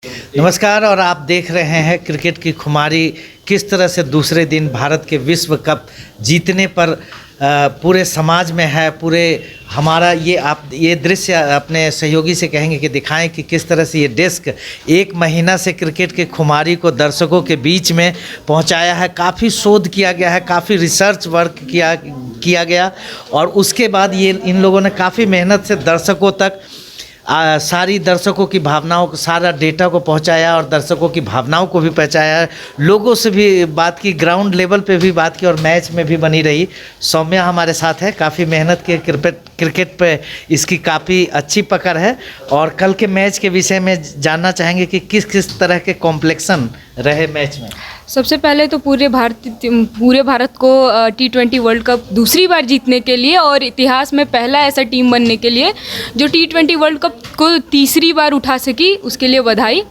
नमस्कार। और आप देख रहे हैं क्रिकेट की खुमारी किस तरह से दूसरे दिन भारत के विश्व कप जीतने पर पूरे समाज में है। पूरे हमारा ये दृश्य अपने सहयोगी से कहेंगे कि दिखाएं कि किस तरह से ये डेस्क एक महीना से क्रिकेट के खुमारी को दर्शकों के बीच में पहुंचाया है। काफ़ी शोध किया गया है, काफ़ी रिसर्च वर्क किया गया और उसके बाद ये इन लोगों ने काफ़ी मेहनत से दर्शकों तक सारी दर्शकों की भावनाओं को, सारा डेटा को पहुंचाया और दर्शकों की भावनाओं को भी पहुंचाया। लोगों से भी बात की, ग्राउंड लेवल पे भी बात की और मैच में भी बनी रही। सौम्या हमारे साथ है, काफ़ी मेहनत की क्रिकेट पे इसकी काफ़ी अच्छी पकड़ है और कल के मैच के विषय में जानना चाहेंगे कि किस किस तरह के कॉम्प्लेक्शन रहे मैच में। सबसे पहले तो पूरे भारत को T20 वर्ल्ड कप दूसरी बार जीतने के लिए और इतिहास में पहला ऐसा टीम बनने के लिए जो T20 वर्ल्ड कप को तीसरी बार उठा सकी, उसके लिए बधाई।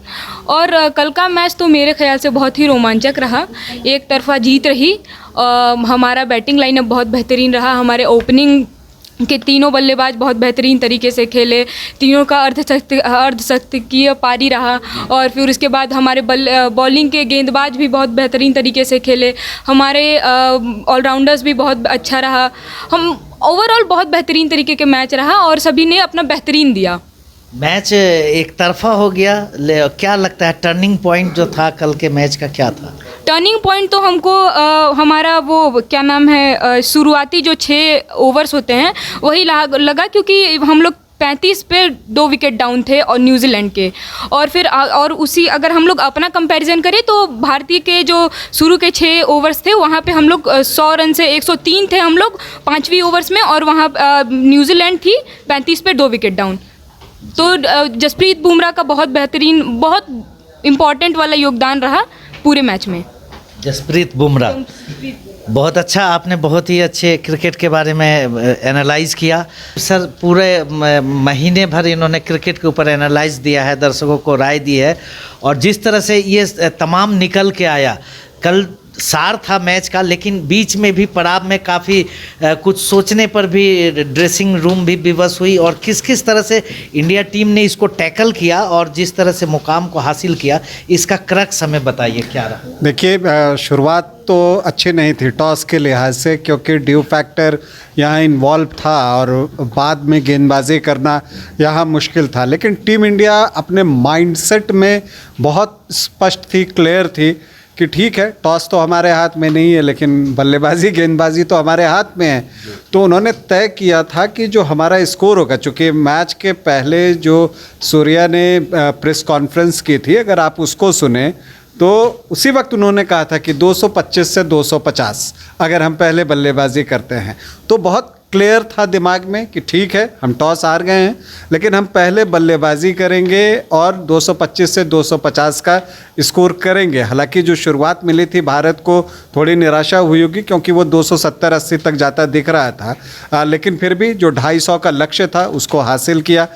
और कल का मैच तो मेरे ख्याल से बहुत ही रोमांचक रहा, एक तरफा जीत रही। हमारा बैटिंग लाइनअप बहुत बेहतरीन रहा, हमारे ओपनिंग के तीनों बल्लेबाज बहुत बेहतरीन तरीके से खेले, तीनों का अर्धशतकीय पारी रहा। और फिर उसके बाद हमारे बॉलिंग के गेंदबाज भी बहुत बेहतरीन तरीके से खेले, हमारे ऑलराउंडर्स भी बहुत अच्छा रहा। हम ओवरऑल बहुत बेहतरीन तरीके के मैच रहा और सभी ने अपना बेहतरीन दिया। मैच एक तरफा हो गया, क्या लगता है टर्निंग पॉइंट जो था कल के मैच का क्या था? टर्निंग पॉइंट तो हमको हमारा वो क्या नाम है, शुरुआती जो 6 ओवर्स होते हैं वही लगा, क्योंकि हम लोग 35 पे 2 विकेट डाउन थे और न्यूजीलैंड के। और फिर और उसी अगर हम लोग अपना कंपैरिजन करें तो भारतीय के जो शुरू के 6 ओवर्स थे वहाँ पे हम लोग 100 रन से 103 थे हम लोग 5वीं ओवर्स में, और वहाँ न्यूजीलैंड थी 35 पे 2 विकेट डाउन। तो जसप्रीत बुमराह का बहुत बेहतरीन, बहुत इम्पॉर्टेंट वाला योगदान रहा पूरे मैच में। जसप्रीत बुमराह बहुत अच्छा, आपने बहुत ही अच्छे क्रिकेट के बारे में एनालाइज किया सर। पूरे महीने भर इन्होंने क्रिकेट के ऊपर एनालाइज दिया है, दर्शकों को राय दी है और जिस तरह से ये तमाम निकल के आया। कल सार था मैच का, लेकिन बीच में भी पड़ाव में काफ़ी कुछ सोचने पर भी ड्रेसिंग रूम भी विवश हुई और किस किस तरह से इंडिया टीम ने इसको टैकल किया और जिस तरह से मुकाम को हासिल किया, इसका क्रक्स हमें बताइए क्या रहा। देखिए, शुरुआत तो अच्छी नहीं थी टॉस के लिहाज से, क्योंकि ड्यू फैक्टर यहाँ इन्वॉल्व था और बाद में गेंदबाजी करना यहाँ मुश्किल था। लेकिन टीम इंडिया अपने माइंडसेट में बहुत स्पष्ट थी, क्लियर थी कि ठीक है, टॉस तो हमारे हाथ में नहीं है लेकिन बल्लेबाजी गेंदबाजी तो हमारे हाथ में है। तो उन्होंने तय किया था कि जो हमारा स्कोर होगा, चूँकि मैच के पहले जो सूर्या ने प्रेस कॉन्फ्रेंस की थी, अगर आप उसको सुने तो उसी वक्त उन्होंने कहा था कि 225 से 250 अगर हम पहले बल्लेबाजी करते हैं। तो बहुत क्लियर था दिमाग में कि ठीक है, हम टॉस हार गए हैं लेकिन हम पहले बल्लेबाजी करेंगे और 225 से 250 का स्कोर करेंगे। हालांकि जो शुरुआत मिली थी भारत को थोड़ी निराशा हुई होगी, क्योंकि वो 270-80 तक जाता दिख रहा था, लेकिन फिर भी जो 250 का लक्ष्य था उसको हासिल किया।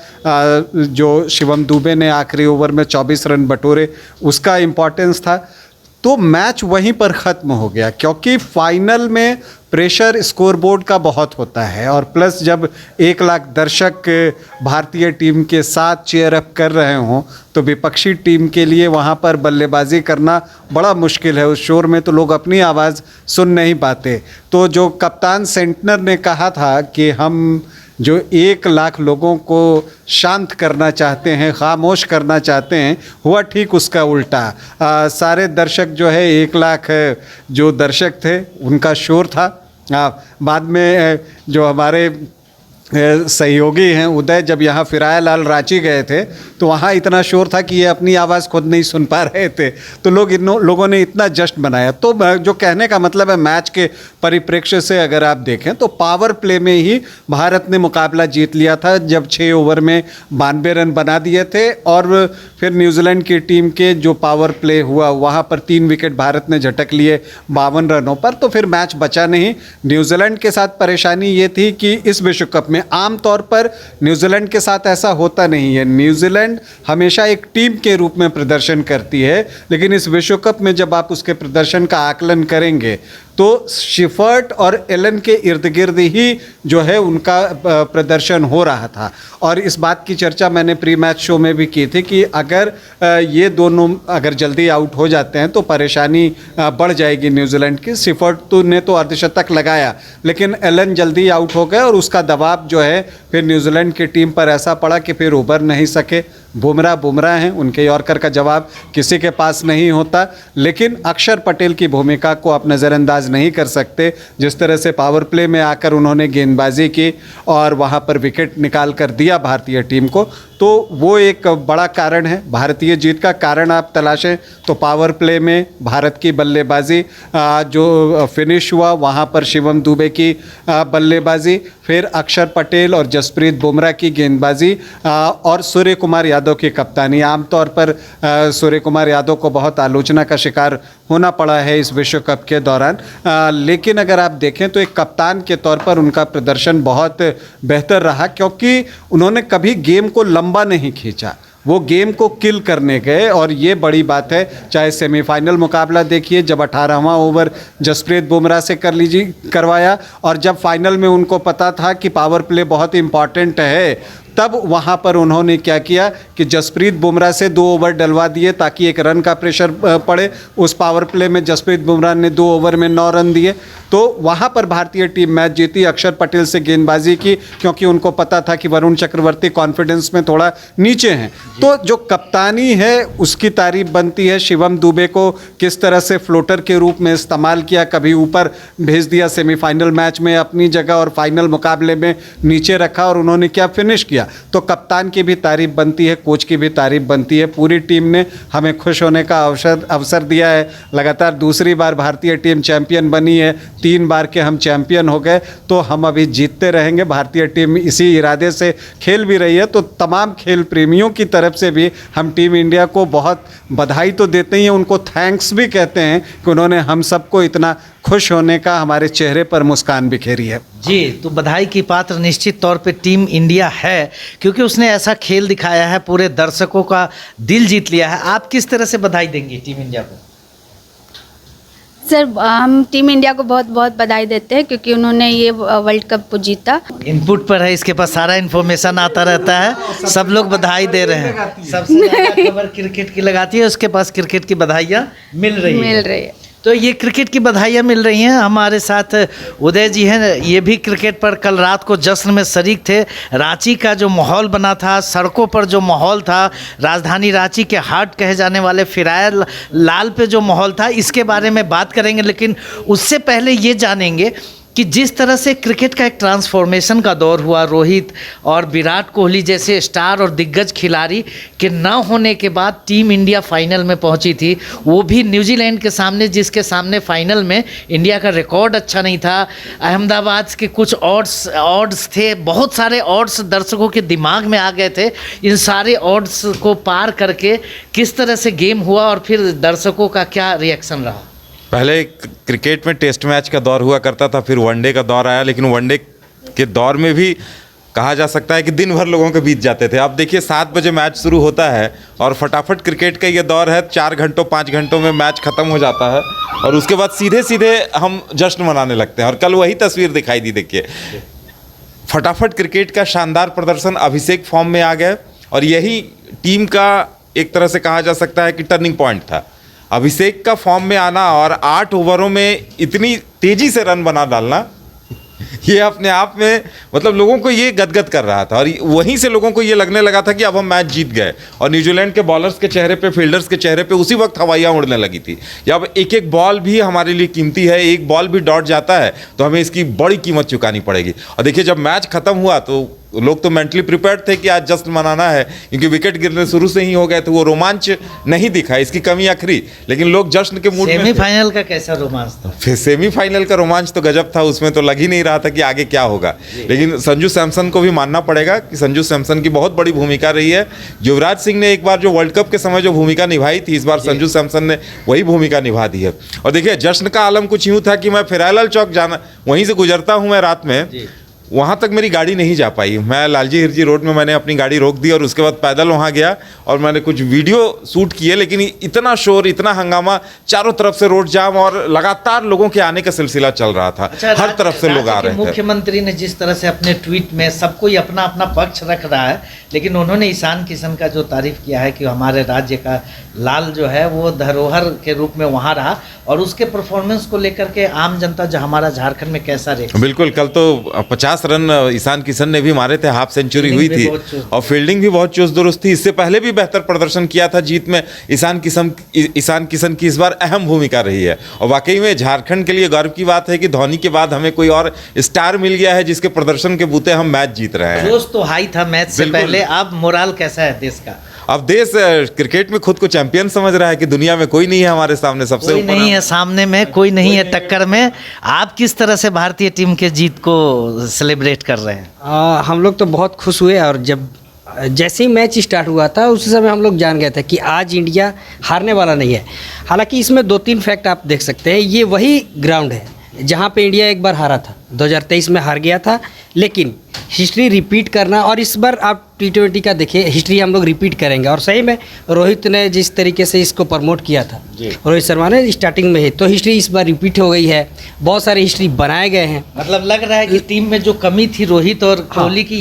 जो शिवम दुबे ने आखिरी ओवर में 24 रन बटोरे, उसका इम्पोर्टेंस था। तो मैच वहीं पर ख़त्म हो गया, क्योंकि फाइनल में प्रेशर स्कोरबोर्ड का बहुत होता है और प्लस जब 1 लाख दर्शक भारतीय टीम के साथ चीयर अप कर रहे हों तो विपक्षी टीम के लिए वहाँ पर बल्लेबाजी करना बड़ा मुश्किल है। उस शोर में तो लोग अपनी आवाज़ सुन नहीं पाते। तो जो कप्तान सेंटनर ने कहा था कि हम जो 1 लाख लोगों को शांत करना चाहते हैं, खामोश करना चाहते हैं, हुआ ठीक उसका उल्टा। सारे दर्शक जो है 1 लाख जो दर्शक थे उनका शोर था। बाद में जो हमारे सहयोगी हैं उदय, जब यहाँ फिराया लाल रांची गए थे तो वहाँ इतना शोर था कि ये अपनी आवाज़ खुद नहीं सुन पा रहे थे, तो लोगों ने इतना जश्न मनाया। तो जो कहने का मतलब है, मैच के परिप्रेक्ष्य से अगर आप देखें तो पावर प्ले में ही भारत ने मुकाबला जीत लिया था, जब 6 ओवर में 92 रन बना दिए थे। और फिर न्यूजीलैंड की टीम के जो पावर प्ले हुआ वहाँ पर 3 विकेट भारत ने झटक लिए 52 रनों पर, तो फिर मैच बचा नहीं। न्यूजीलैंड के साथ परेशानी ये थी कि इस विश्व कप में आमतौर पर न्यूजीलैंड के साथ ऐसा होता नहीं है। न्यूजीलैंड हमेशा एक टीम के रूप में प्रदर्शन करती है, लेकिन इस विश्व कप में जब आप उसके प्रदर्शन का आकलन करेंगे तो शिफर्ट और एलन के इर्द गिर्द ही जो है उनका प्रदर्शन हो रहा था। और इस बात की चर्चा मैंने प्री मैच शो में भी की थी कि अगर ये दोनों अगर जल्दी आउट हो जाते हैं तो परेशानी बढ़ जाएगी न्यूजीलैंड की। शिफर्ट ने तो अर्धशतक लगाया लेकिन एलन जल्दी आउट हो गए और उसका दबाव जो है फिर न्यूजीलैंड की टीम पर ऐसा पड़ा कि फिर उभर नहीं सके। बुमराह हैं, उनके यॉर्कर का जवाब किसी के पास नहीं होता। लेकिन अक्षर पटेल की भूमिका को आप नज़रअंदाज नहीं कर सकते। जिस तरह से पावर प्ले में आकर उन्होंने गेंदबाजी की और वहाँ पर विकेट निकाल कर दिया भारतीय टीम को, तो वो एक बड़ा कारण है। भारतीय जीत का कारण आप तलाशें तो पावर प्ले में भारत की बल्लेबाजी, जो फिनिश हुआ वहाँ पर शिवम दुबे की बल्लेबाजी, फिर अक्षर पटेल और जसप्रीत बुमराह की गेंदबाजी और सूर्य कुमार यादव की कप्तानी। आमतौर पर सूर्य कुमार यादव को बहुत आलोचना का शिकार होना पड़ा है इस विश्व कप के दौरान, लेकिन अगर आप देखें तो एक कप्तान के तौर पर उनका प्रदर्शन बहुत बेहतर रहा, क्योंकि उन्होंने कभी गेम को लंबा नहीं खींचा, वो गेम को किल करने गए। और ये बड़ी बात है। चाहे सेमीफाइनल मुकाबला देखिए, जब 18वां ओवर जसप्रीत बुमराह से करवाया और जब फाइनल में उनको पता था कि पावर प्ले बहुत इंपॉर्टेंट है, तब वहाँ पर उन्होंने क्या किया कि जसप्रीत बुमराह से 2 ओवर डलवा दिए ताकि एक रन का प्रेशर पड़े। उस पावर प्ले में जसप्रीत बुमराह ने 2 ओवर में 9 रन दिए, तो वहाँ पर भारतीय टीम मैच जीती। अक्षर पटेल से गेंदबाजी की क्योंकि उनको पता था कि वरुण चक्रवर्ती कॉन्फिडेंस में थोड़ा नीचे हैं। तो जो कप्तानी है उसकी तारीफ बनती है। शिवम दुबे को किस तरह से फ्लोटर के रूप में इस्तेमाल किया, कभी ऊपर भेज दिया सेमीफाइनल मैच में अपनी जगह और फाइनल मुकाबले में नीचे रखा, और उन्होंने क्या फिनिश किया। तो कप्तान की भी तारीफ बनती है, कोच की भी तारीफ बनती है। पूरी टीम ने हमें खुश होने का अवसर दिया है। लगातार दूसरी बार भारतीय टीम चैंपियन बनी है, 3 बार के हम चैंपियन हो गए, तो हम अभी जीतते रहेंगे। भारतीय टीम इसी इरादे से खेल भी रही है। तो तमाम खेल प्रेमियों की तरफ से भी हम टीम इंडिया को बहुत बधाई तो देते ही हैं, उनको थैंक्स भी कहते हैं कि उन्होंने हम सबको इतना खुश होने का हमारे चेहरे पर मुस्कान बिखेरी है। जी, तो बधाई की पात्र निश्चित तौर पे टीम इंडिया है, क्योंकि उसने ऐसा खेल दिखाया है, पूरे दर्शकों का दिल जीत लिया है। आप किस तरह से बधाई देंगी टीम इंडिया को? सर, हम टीम इंडिया को बहुत बहुत बधाई देते हैं क्योंकि उन्होंने ये वर्ल्ड कप को जीता। इनपुट पर है, इसके पास सारा इन्फॉर्मेशन आता रहता है, सब लोग बधाई दे रहे हैं। सबसे ज़्यादा खबर क्रिकेट की लगाती है, उसके पास क्रिकेट की बधाइयाँ मिल रही है। तो ये क्रिकेट की बधाइयाँ मिल रही हैं। हमारे साथ उदय जी हैं, ये भी क्रिकेट पर कल रात को जश्न में शरीक थे। रांची का जो माहौल बना था, सड़कों पर जो माहौल था, राजधानी रांची के हार्ट कहे जाने वाले फिरायर लाल पे जो माहौल था, इसके बारे में बात करेंगे। लेकिन उससे पहले ये जानेंगे कि जिस तरह से क्रिकेट का एक ट्रांसफॉर्मेशन का दौर हुआ, रोहित और विराट कोहली जैसे स्टार और दिग्गज खिलाड़ी के न होने के बाद टीम इंडिया फाइनल में पहुंची थी, वो भी न्यूजीलैंड के सामने, जिसके सामने फाइनल में इंडिया का रिकॉर्ड अच्छा नहीं था। अहमदाबाद के कुछ ऑड्स थे, बहुत सारे ऑड्स दर्शकों के दिमाग में आ गए थे। इन सारे ऑड्स को पार करके किस तरह से गेम हुआ और फिर दर्शकों का क्या रिएक्शन रहा? पहले क्रिकेट में टेस्ट मैच का दौर हुआ करता था, फिर वनडे का दौर आया, लेकिन वनडे के दौर में भी कहा जा सकता है कि दिन भर लोगों के बीत जाते थे। अब देखिए 7 बजे मैच शुरू होता है और फटाफट क्रिकेट का ये दौर है, 4 घंटों 5 घंटों में मैच ख़त्म हो जाता है और उसके बाद सीधे सीधे हम जश्न मनाने लगते हैं। और कल वही तस्वीर दिखाई दी। देखिए फटाफट क्रिकेट का शानदार प्रदर्शन, अभिषेक फॉर्म में आ गए और यही टीम का एक तरह से कहा जा सकता है कि टर्निंग पॉइंट था। अभिषेक का फॉर्म में आना और 8 ओवरों में इतनी तेज़ी से रन बना डालना, ये अपने आप में मतलब लोगों को ये गदगद कर रहा था। और वहीं से लोगों को ये लगने लगा था कि अब हम मैच जीत गए। और न्यूजीलैंड के बॉलर्स के चेहरे पे, फील्डर्स के चेहरे पे उसी वक्त हवाइयाँ उड़ने लगी थी। अब एक एक बॉल भी हमारे लिए कीमती है, एक बॉल भी डॉट जाता है तो हमें इसकी बड़ी कीमत चुकानी पड़ेगी। और देखिए जब मैच ख़त्म हुआ तो लोग तो मेंटली प्रिपेयर्ड थे कि आज जश्न मनाना है, क्योंकि विकेट गिरने शुरू से ही हो गए थे। वो रोमांच नहीं दिखा, इसकी कमी आखिरी, लेकिन लोग जश्न के मूड में। सेमीफाइनल का कैसा रोमांच था? फिर सेमीफाइनल का रोमांच तो गजब था, उसमें तो लग ही नहीं रहा था कि आगे क्या होगा। लेकिन संजू सैमसन को भी मानना पड़ेगा कि संजू सैमसन की बहुत बड़ी भूमिका रही है। युवराज सिंह ने एक बार जो वर्ल्ड कप के समय जो भूमिका निभाई थी, इस बार संजू सैमसन ने वही भूमिका निभा दी है। और देखिए जश्न का आलम कुछ यूँ था कि मैं फिरायलाल चौक जाना, वहीं से गुजरता हूँ मैं रात में, वहाँ तक मेरी गाड़ी नहीं जा पाई। मैं लालजी हिरजी रोड में मैंने अपनी गाड़ी रोक दी और उसके बाद पैदल वहाँ गया और मैंने कुछ वीडियो शूट किए, लेकिन इतना शोर, इतना हंगामा, चारों तरफ से रोड जाम और लगातार लोगों के आने का सिलसिला चल रहा था। हर तरफ से लोग आ रहे थे। मुख्यमंत्री ने जिस तरह से अपने ट्वीट में सब कोई अपना अपना पक्ष रख रहा है, लेकिन उन्होंने ईशान किशन का जो तारीफ किया है कि हमारे राज्य का लाल जो है वो धरोहर के रूप में वहाँ रहा, और उसके परफॉर्मेंस को लेकर के आम जनता जो हमारा झारखंड में कैसा रहे। बिल्कुल, कल तो 50 रन ईशान किशन ने भी मारे थे, हाफ सेंचुरी हुई थी और फील्डिंग भी बहुत चुस्त दुरुस्त थी। इससे पहले भी बेहतर प्रदर्शन किया था जीत में ईशान किशन की इस बार अहम भूमिका रही है। और वाकई में झारखंड के लिए गर्व की बात है कि धोनी के बाद हमें कोई और स्टार मिल गया है जिसके प्रदर्शन के बूते हम मैच जीत रहे हैं। जोश तो हाई था मैच से पहले, अब मोराल कैसा है देश का? अब देश क्रिकेट में खुद को चैंपियन समझ रहा है कि दुनिया में कोई नहीं है हमारे सामने, सबसे कोई नहीं है सामने में, कोई नहीं है टक्कर में। आप किस तरह से भारतीय टीम के जीत को सेलिब्रेट कर रहे हैं? हम लोग तो बहुत खुश हुए, और जब जैसे ही मैच स्टार्ट हुआ था उसी समय हम लोग जान गए थे कि आज इंडिया हारने वाला नहीं है। हालांकि इसमें 2-3 फैक्ट आप देख सकते हैं। ये वही ग्राउंड है जहाँ पे इंडिया एक बार हारा था, 2023 में हार गया था, लेकिन हिस्ट्री रिपीट करना, और इस बार आप T20 का देखिए, हिस्ट्री हम लोग रिपीट करेंगे। और सही में रोहित ने जिस तरीके से इसको प्रमोट किया था, रोहित शर्मा ने स्टार्टिंग में ही, तो हिस्ट्री इस बार रिपीट हो गई है। बहुत सारे हिस्ट्री बनाए गए हैं। मतलब लग रहा है कि टीम में जो कमी थी रोहित और कोहली की,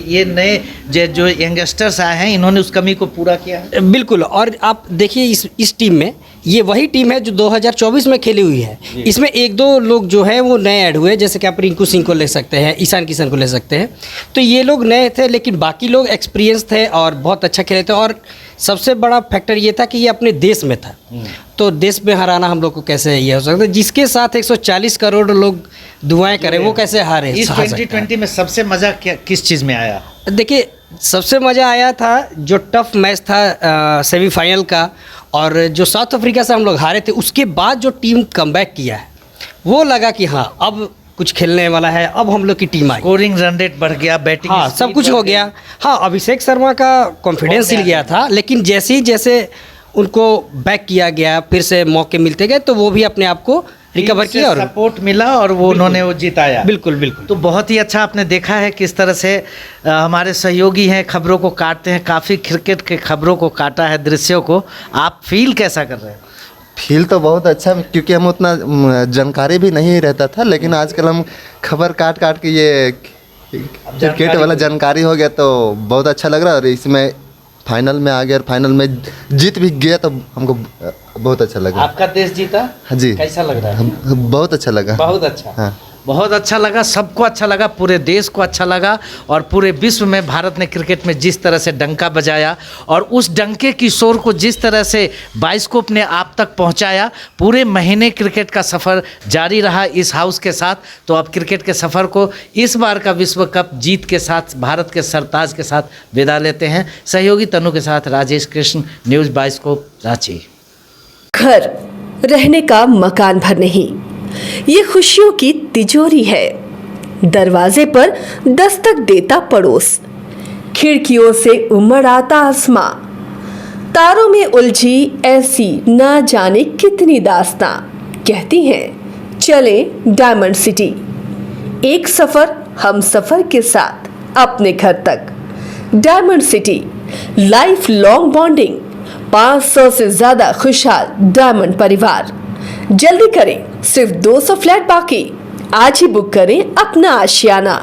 ये नए जो यंगस्टर्स आए हैं इन्होंने उस कमी को पूरा किया है। बिल्कुल, और आप देखिए इस टीम में, ये वही टीम है जो 2024 में खेली हुई है। इसमें 1-2 लोग जो है वो नए ऐड हुए, जैसे कि आप रिंकू सिंह को ले सकते हैं, ईशान किशन को ले सकते हैं। तो ये लोग नए थे, लेकिन बाकी लोग एक्सपीरियंस थे और बहुत अच्छा खेले थे। और सबसे बड़ा फैक्टर ये था कि ये अपने देश में था, तो देश में हराना हम लोग को कैसे ये हो सकता है? जिसके साथ 140 करोड़ लोग दुआएं करें, वो कैसे हारे? इस 2020 में सबसे मजा किस चीज़ में आया? देखिए, सबसे मज़ा आया था जो टफ मैच था सेमीफाइनल का, और जो साउथ अफ्रीका से हम लोग हारे थे, उसके बाद जो टीम कमबैक किया है, वो लगा कि हाँ अब कुछ खेलने वाला है, अब हम लोग की टीम आई। स्कोरिंग रन रेट बढ़ गया, बैटिंग, हाँ, सब कुछ हो गया। हाँ, अभिषेक शर्मा का कॉन्फिडेंस हिल गया था, लेकिन जैसे उनको बैक किया गया, फिर से मौके मिलते गए, तो वो भी अपने आप को रिकवर किया और सपोर्ट मिला और वो उन्होंने वो जिताया। बिल्कुल। तो बहुत ही अच्छा आपने देखा है किस तरह से हमारे सहयोगी हैं, खबरों को काटते हैं, काफ़ी क्रिकेट के खबरों को काटा है, दृश्यों को। आप फील कैसा कर रहे हैं? फील तो बहुत अच्छा, क्योंकि हम उतना जानकारी भी नहीं रहता था, लेकिन आजकल हम खबर काट के ये क्रिकेट वाला जानकारी हो गया, तो बहुत अच्छा लग रहा है। और इसमें फाइनल में आ गया और फाइनल में जीत भी गया, तो हमको बहुत अच्छा लगा। आपका देश जीता? हाँ जी। कैसा लग रहा है? बहुत अच्छा लगा। बहुत अच्छा। हाँ, बहुत अच्छा लगा, सबको अच्छा लगा, पूरे देश को अच्छा लगा, और पूरे विश्व में भारत ने क्रिकेट में जिस तरह से डंका बजाया और उस डंके की शोर को जिस तरह से बाइस्कोप ने आप तक पहुंचाया, पूरे महीने क्रिकेट का सफ़र जारी रहा इस हाउस के साथ। तो अब क्रिकेट के सफ़र को इस बार का विश्व कप जीत के साथ, भारत के सरताज के साथ विदा लेते हैं। सहयोगी तनु के साथ राजेश कृष्ण, न्यूज़ बाइस्कोप, रांची। घर रहने का मकान भर नहीं, ये खुशियों की तिजोरी है। दरवाजे पर दस्तक देता पड़ोस, खिड़कियों से उमड़ आता आसमां, तारों में उलझी ऐसी ना जाने कितनी दास्तां। कहती हैं चले डायमंड सिटी, एक सफर हम सफर के साथ अपने घर तक। Diamond city, life long bonding, 500 से ज्यादा खुशहाल डायमंड परिवार। जल्दी करें, सिर्फ 200 फ्लैट बाकी। आज ही बुक करें अपना आशियाना।